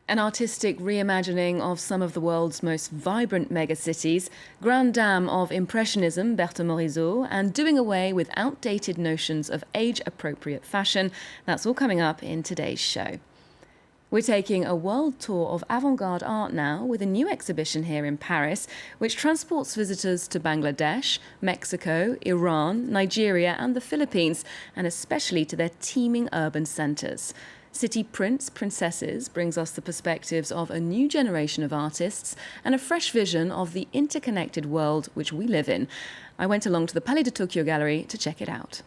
An artistic reimagining of some of the world's most vibrant megacities, Grande Dame of Impressionism, Berthe Morisot, and doing away with outdated notions of age-appropriate fashion. That's all coming up in today's show. We're taking a world tour of avant-garde art now with a new exhibition here in Paris, which transports visitors to Bangladesh, Mexico, Iran, Nigeria and the Philippines, and especially to their teeming urban centres. City Prince, Princesses brings us the perspectives of a new generation of artists and a fresh vision of the interconnected world which we live in. I went along to the Palais de Tokyo gallery to check it out.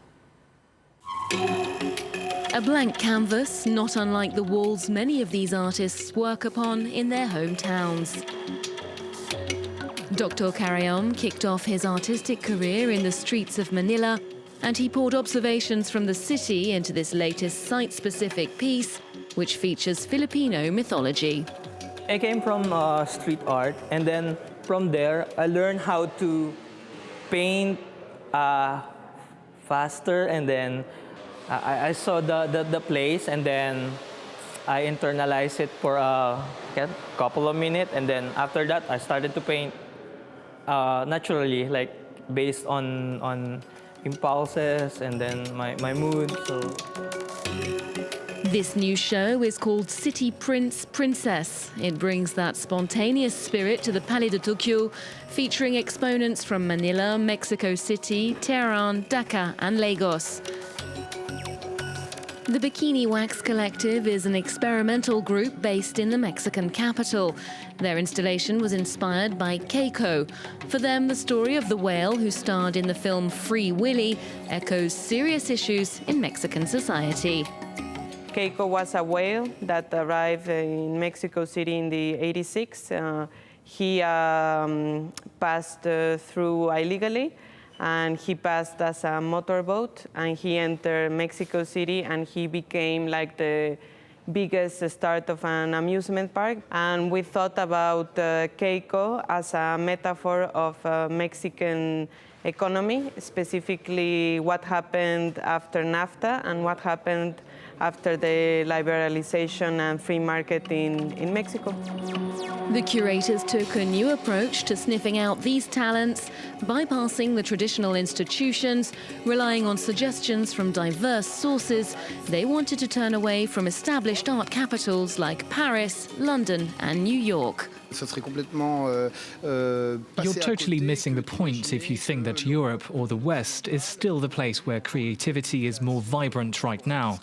A blank canvas, not unlike the walls many of these artists work upon in their hometowns. Dr. Carrion kicked off his artistic career in the streets of Manila, and he poured observations from the city into this latest site-specific piece, which features Filipino mythology. I came from street art, and then from there, I learned how to paint faster, and then I saw the place, and then I internalized it for a couple of minutes, and then after that, I started to paint naturally, like based on impulses and then my mood. So this new show is called City Prince, Princess. It brings that spontaneous spirit to the Palais de Tokyo, featuring exponents from Manila, Mexico City, Tehran, Dhaka and Lagos. The Bikini Wax Collective is an experimental group based in the Mexican capital. Their installation was inspired by Keiko. For them, the story of the whale who starred in the film Free Willy echoes serious issues in Mexican society. Keiko was a whale that arrived in Mexico City in the '86. He passed through illegally, and he passed as a motorboat, and he entered Mexico City, and he became like the biggest start of an amusement park. And we thought about Keiko as a metaphor of Mexican economy, specifically what happened after NAFTA and what happened after the liberalization and free market in Mexico. The curators took a new approach to sniffing out these talents, bypassing the traditional institutions, relying on suggestions from diverse sources. They wanted to turn away from established art capitals like Paris, London and New York. You're totally missing the point if you think that Europe or the West is still the place where creativity is more vibrant right now.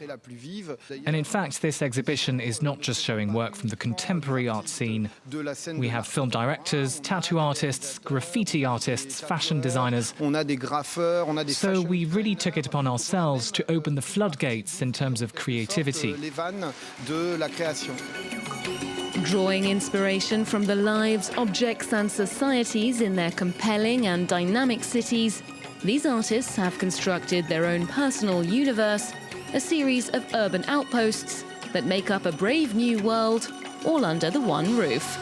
And in fact, this exhibition is not just showing work from the contemporary art scene. We have film directors, tattoo artists, graffiti artists, fashion designers. So we really took it upon ourselves to open the floodgates in terms of creativity. Drawing inspiration from the lives, objects and societies in their compelling and dynamic cities, these artists have constructed their own personal universe, a series of urban outposts that make up a brave new world, all under the one roof.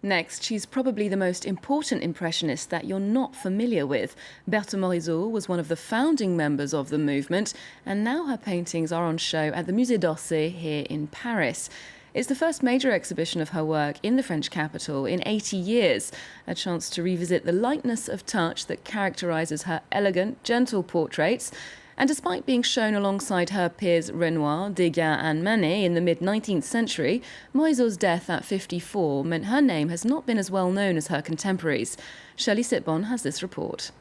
Next, she's probably the most important impressionist that you're not familiar with. Berthe Morisot was one of the founding members of the movement, and now her paintings are on show at the Musée d'Orsay here in Paris. It's the first major exhibition of her work in the French capital in 80 years, a chance to revisit the lightness of touch that characterises her elegant, gentle portraits. And despite being shown alongside her peers Renoir, Degas and Manet in the mid-19th century, Morisot's death at 54 meant her name has not been as well known as her contemporaries. Shirley Sitbon has this report.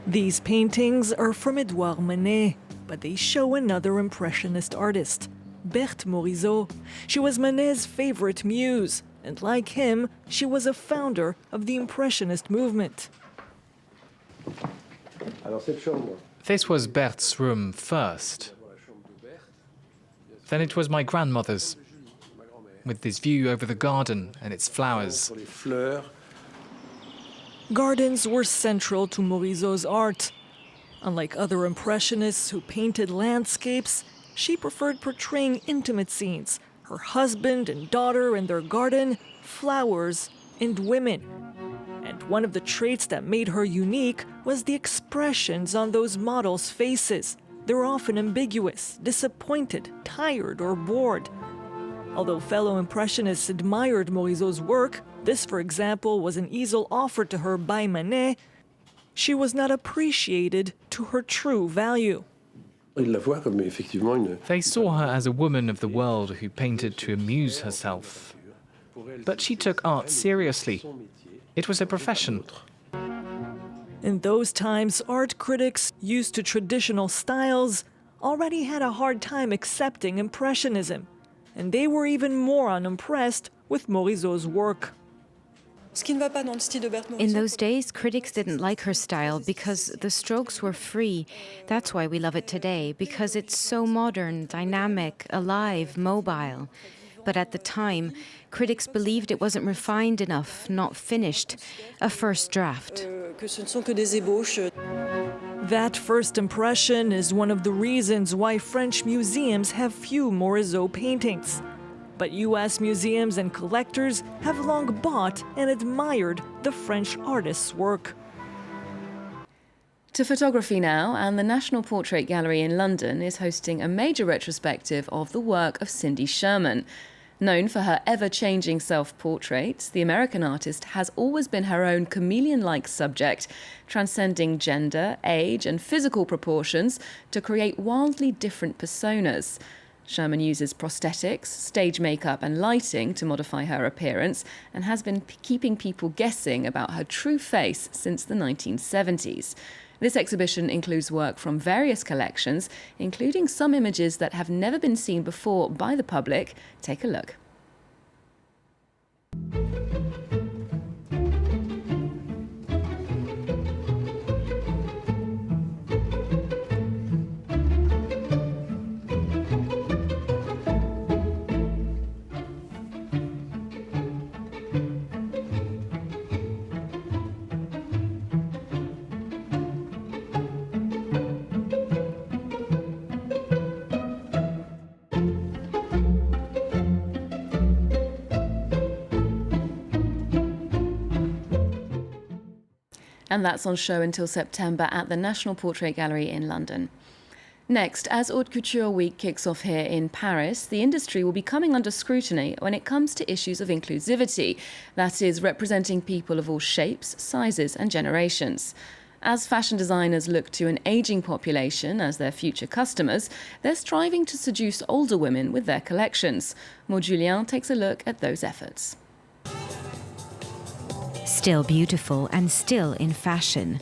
These paintings are from Edouard Manet, but they show another Impressionist artist, Berthe Morisot. She was Manet's favorite muse, and like him, she was a founder of the Impressionist movement. This was Berthe's room first. Then it was my grandmother's, with this view over the garden and its flowers. Gardens were central to Morisot's art. Unlike other Impressionists who painted landscapes, she preferred portraying intimate scenes, her husband and daughter in their garden, flowers and women. And But one of the traits that made her unique was the expressions on those models' faces. They were often ambiguous, disappointed, tired, or bored. Although fellow Impressionists admired Morisot's work, this, for example, was an easel offered to her by Manet, she was not appreciated to her true value. They saw her as a woman of the world who painted to amuse herself. But she took art seriously. It was a profession. In those times, art critics, used to traditional styles, already had a hard time accepting Impressionism, and they were even more unimpressed with Morisot's work. In those days, critics didn't like her style because the strokes were free. That's why we love it today, because it's so modern, dynamic, alive, mobile. But at the time, critics believed it wasn't refined enough, not finished, a first draft. That first impression is one of the reasons why French museums have few Morisot paintings. But US museums and collectors have long bought and admired the French artist's work. To photography now, and the National Portrait Gallery in London is hosting a major retrospective of the work of Cindy Sherman. Known for her ever-changing self-portraits, the American artist has always been her own chameleon-like subject, transcending gender, age and physical proportions to create wildly different personas. Sherman uses prosthetics, stage makeup and lighting to modify her appearance and has been keeping people guessing about her true face since the 1970s. This exhibition includes work from various collections, including some images that have never been seen before by the public. Take a look. And that's on show until September at the National Portrait Gallery in London. Next, as Haute Couture Week kicks off here in Paris, the industry will be coming under scrutiny when it comes to issues of inclusivity, that is, representing people of all shapes, sizes and generations. As fashion designers look to an ageing population as their future customers, they're striving to seduce older women with their collections. Maud Julien takes a look at those efforts. Still beautiful and still in fashion.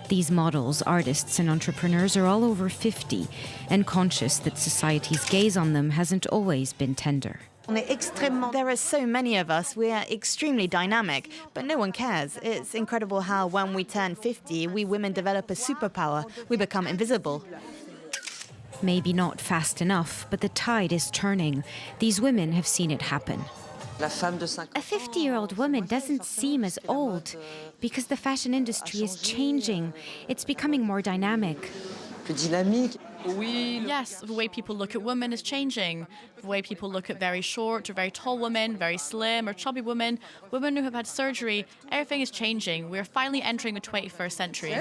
These models, artists and entrepreneurs are all over 50 and conscious that society's gaze on them hasn't always been tender. There are so many of us, we are extremely dynamic, but no one cares. It's incredible how when we turn 50, we women develop a superpower. We become invisible. Maybe not fast enough, but the tide is turning. These women have seen it happen. A 50-year-old woman doesn't seem as old because the fashion industry is changing. It's becoming more dynamic. Yes, the way people look at women is changing. The way people look at very short or very tall women, very slim or chubby women, women who have had surgery, everything is changing. We're finally entering the 21st century.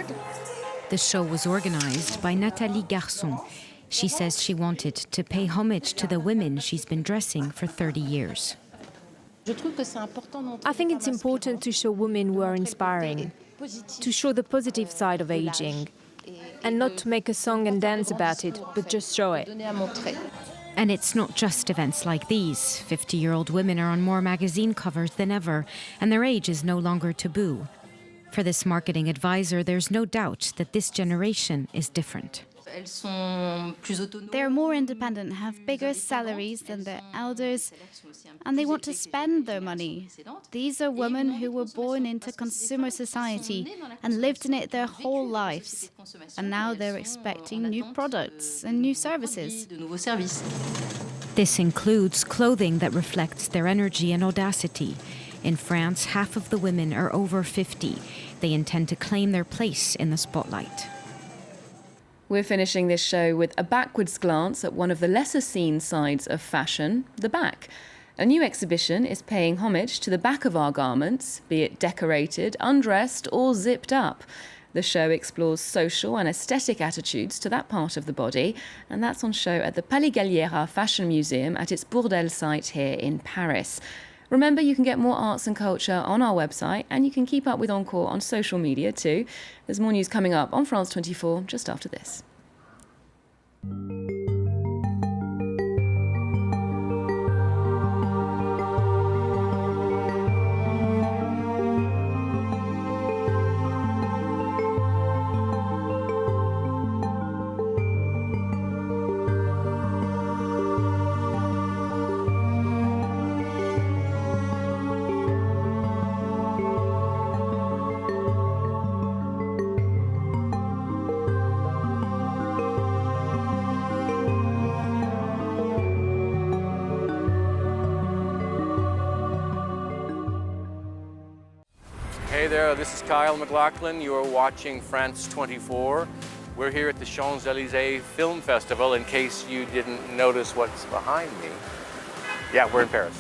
The show was organised by Nathalie Garçon. She says she wanted to pay homage to the women she's been dressing for 30 years. I think it's important to show women who are inspiring, to show the positive side of aging, and not to make a song and dance about it, but just show it. And it's not just events like these. 50-year-old women are on more magazine covers than ever, and their age is no longer taboo. For this marketing advisor, there's no doubt that this generation is different. They're more independent, have bigger salaries than their elders, and they want to spend their money. These are women who were born into consumer society and lived in it their whole lives. And now they're expecting new products and new services. This includes clothing that reflects their energy and audacity. In France, half of the women are over 50. They intend to claim their place in the spotlight. We're finishing this show with a backwards glance at one of the lesser seen sides of fashion, the back. A new exhibition is paying homage to the back of our garments, be it decorated, undressed or zipped up. The show explores social and aesthetic attitudes to that part of the body, and that's on show at the Palais Fashion Museum at its Bourdelle site here in Paris. Remember, you can get more arts and culture on our website, and you can keep up with Encore on social media too. There's more news coming up on France 24 just after this. Hey there, this is Kyle MacLachlan. You are watching France 24. We're here at the Champs-Élysées Film Festival, in case you didn't notice what's behind me. Yeah, we're in Paris.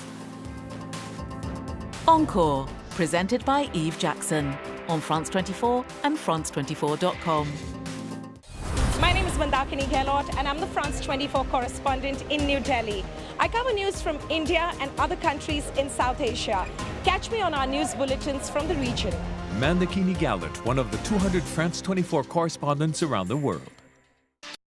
Encore, presented by Eve Jackson on France 24 and France24.com. My name is Mandakini Gehlot, and I'm the France 24 correspondent in New Delhi. I cover news from India and other countries in South Asia. Catch me on our news bulletins from the region. Mandakini Gehlot, one of the 200 France 24 correspondents around the world.